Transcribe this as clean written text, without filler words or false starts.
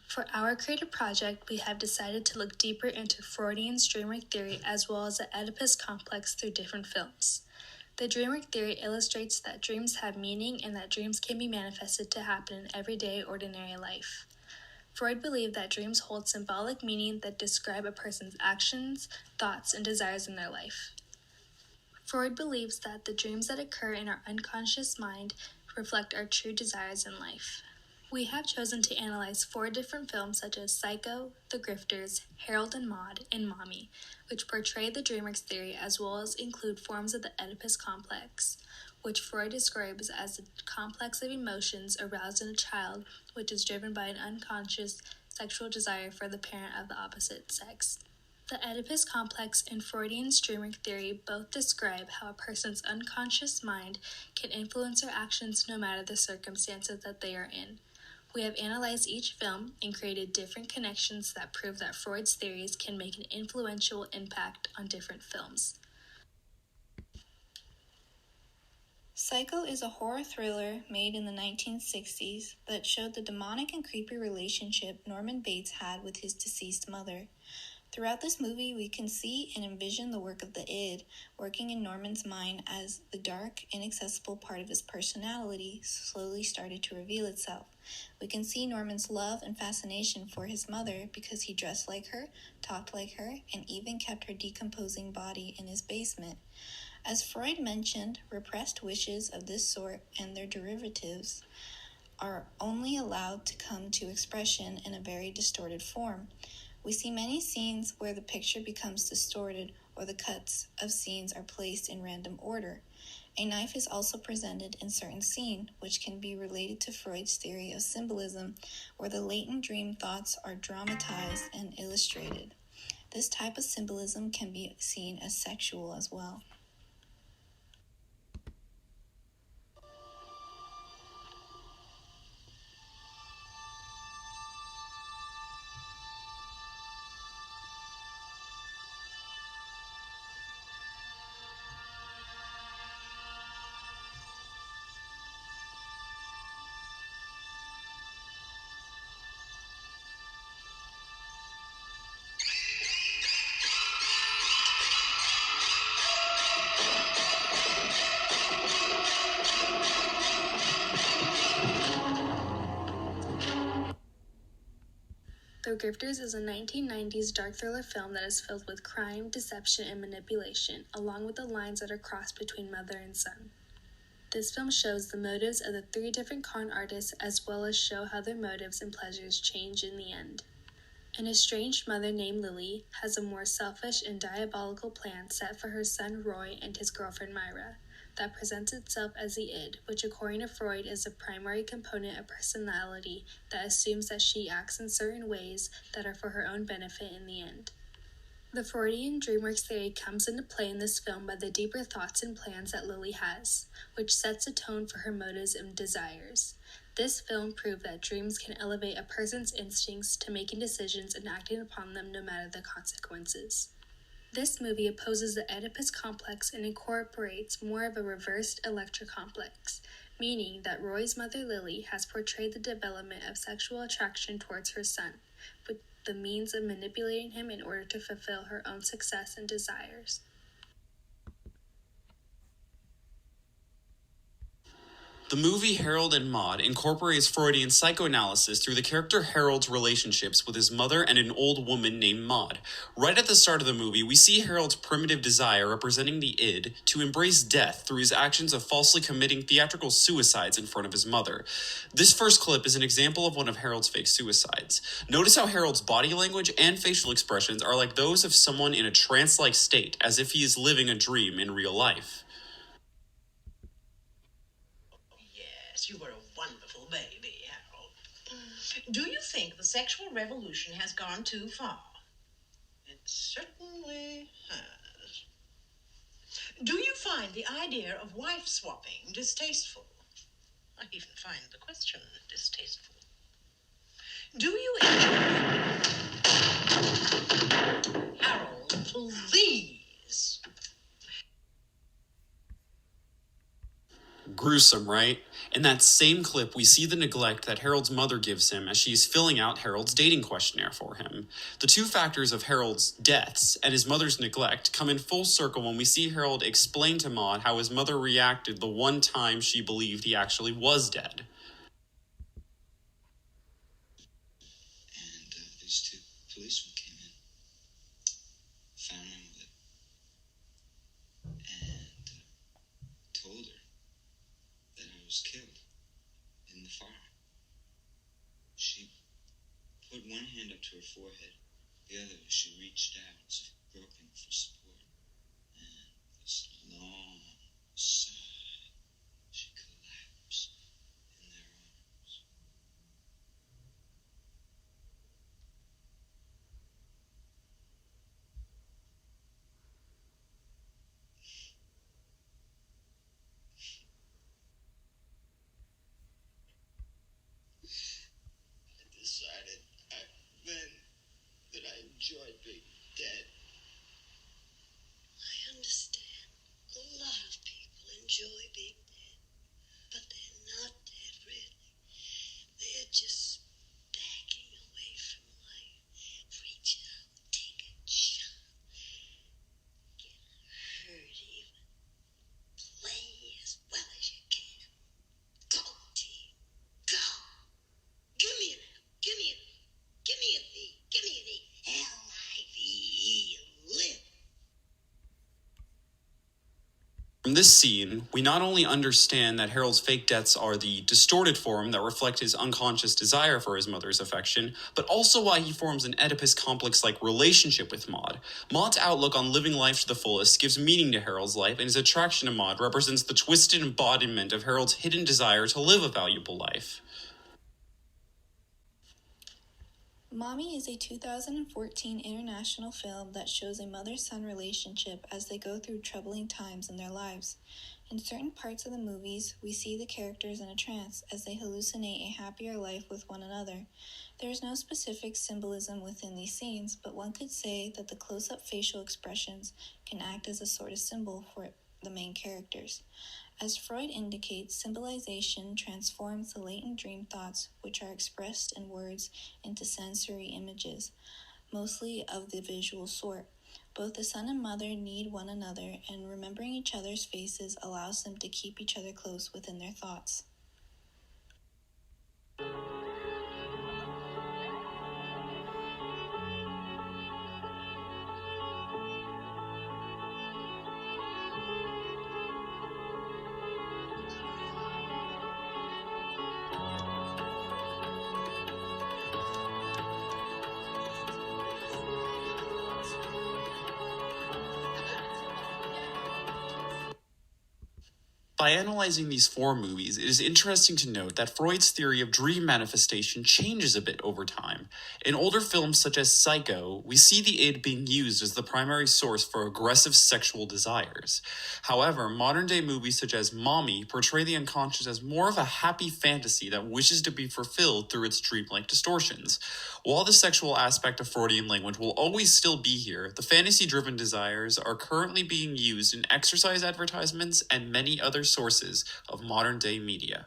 For our creative project, we have decided to look deeper into Freudian's dreamwork theory as well as the Oedipus complex through different films. The dreamwork theory illustrates that dreams have meaning and that dreams can be manifested to happen in everyday, ordinary life. Freud believed that dreams hold symbolic meaning that describe a person's actions, thoughts, and desires in their life. Freud believes that the dreams that occur in our unconscious mind reflect our true desires in life. We have chosen to analyze 4 different films such as Psycho, The Grifters, Harold and Maude, and Mommy, which portray the dreamwork theory as well as include forms of the Oedipus complex, which Freud describes as a complex of emotions aroused in a child which is driven by an unconscious sexual desire for the parent of the opposite sex. The Oedipus complex and Freudian's dreamwork theory both describe how a person's unconscious mind can influence their actions no matter the circumstances that they are in. We have analyzed each film and created different connections that prove that Freud's theories can make an influential impact on different films. Psycho is a horror thriller made in the 1960s that showed the demonic and creepy relationship Norman Bates had with his deceased mother. Throughout this movie, we can see and envision the work of the id working in Norman's mind as the dark, inaccessible part of his personality slowly started to reveal itself. We can see Norman's love and fascination for his mother because he dressed like her, talked like her, and even kept her decomposing body in his basement. As Freud mentioned, repressed wishes of this sort and their derivatives are only allowed to come to expression in a very distorted form. We see many scenes where the picture becomes distorted or the cuts of scenes are placed in random order. A knife is also presented in certain scenes, which can be related to Freud's theory of symbolism, where the latent dream thoughts are dramatized and illustrated. This type of symbolism can be seen as sexual as well. The Grifters is a 1990s dark thriller film that is filled with crime, deception, and manipulation, along with the lines that are crossed between mother and son. This film shows the motives of the 3 different con artists as well as show how their motives and pleasures change in the end. An estranged mother named Lily has a more selfish and diabolical plan set for her son Roy and his girlfriend Myra that presents itself as the id, which according to Freud is the primary component of personality that assumes that she acts in certain ways that are for her own benefit in the end. The Freudian dreamworks theory comes into play in this film by the deeper thoughts and plans that Lily has, which sets a tone for her motives and desires. This film proved that dreams can elevate a person's instincts to making decisions and acting upon them no matter the consequences. This movie opposes the Oedipus complex and incorporates more of a reversed Electra complex, meaning that Roy's mother Lily has portrayed the development of sexual attraction towards her son, with the means of manipulating him in order to fulfill her own success and desires. The movie Harold and Maude incorporates Freudian psychoanalysis through the character Harold's relationships with his mother and an old woman named Maude. Right at the start of the movie, we see Harold's primitive desire representing the id to embrace death through his actions of falsely committing theatrical suicides in front of his mother. This first clip is an example of one of Harold's fake suicides. Notice how Harold's body language and facial expressions are like those of someone in a trance-like state, as if he is living a dream in real life. You were a wonderful baby, Harold. Do you think the sexual revolution has gone too far? It certainly has. Do you find the idea of wife swapping distasteful? I even find the question distasteful. Do you enjoy... Harold, please. Gruesome, right? In that same clip, we see the neglect that Harold's mother gives him as she's filling out Harold's dating questionnaire for him. The two factors of Harold's deaths and his mother's neglect come in full circle when we see Harold explain to Maud how his mother reacted the one time she believed he actually was dead. And these two policemen came in, found him with it, and told her that I was killed in the fire. She put one hand up to her forehead, the other she reached out as if groping for support, and this long sigh, she collapsed in their arms. I decided then that I enjoyed being dead. I understand. A lot of people enjoy being dead, but they're not dead, really. They're just backing away from life. Reach out, take a shot, get hurt even. Play as well as you can. Go, team. Go. Give me an L. Give me an E. Give me a V. Give me an E. L-I-V-E. Live. From this scene, we not only understand that Harold's fake deaths are the distorted form that reflect his unconscious desire for his mother's affection, but also why he forms an Oedipus complex-like relationship with Maud. Maud's outlook on living life to the fullest gives meaning to Harold's life, and his attraction to Maud represents the twisted embodiment of Harold's hidden desire to live a valuable life. Mommy is a 2014 international film that shows a mother-son relationship as they go through troubling times in their lives. In certain parts of the movies, we see the characters in a trance as they hallucinate a happier life with one another. There is no specific symbolism within these scenes, but one could say that the close-up facial expressions can act as a sort of symbol for the main characters. As Freud indicates, symbolization transforms the latent dream thoughts, which are expressed in words, into sensory images, mostly of the visual sort. Both the son and mother need one another, and remembering each other's faces allows them to keep each other close within their thoughts. By analyzing these four movies, it is interesting to note that Freud's theory of dream manifestation changes a bit over time. In older films such as Psycho, we see the id being used as the primary source for aggressive sexual desires. However, modern-day movies such as Mommy portray the unconscious as more of a happy fantasy that wishes to be fulfilled through its dreamlike distortions. While the sexual aspect of Freudian language will always still be here, the fantasy-driven desires are currently being used in exercise advertisements and many other sources of modern-day media.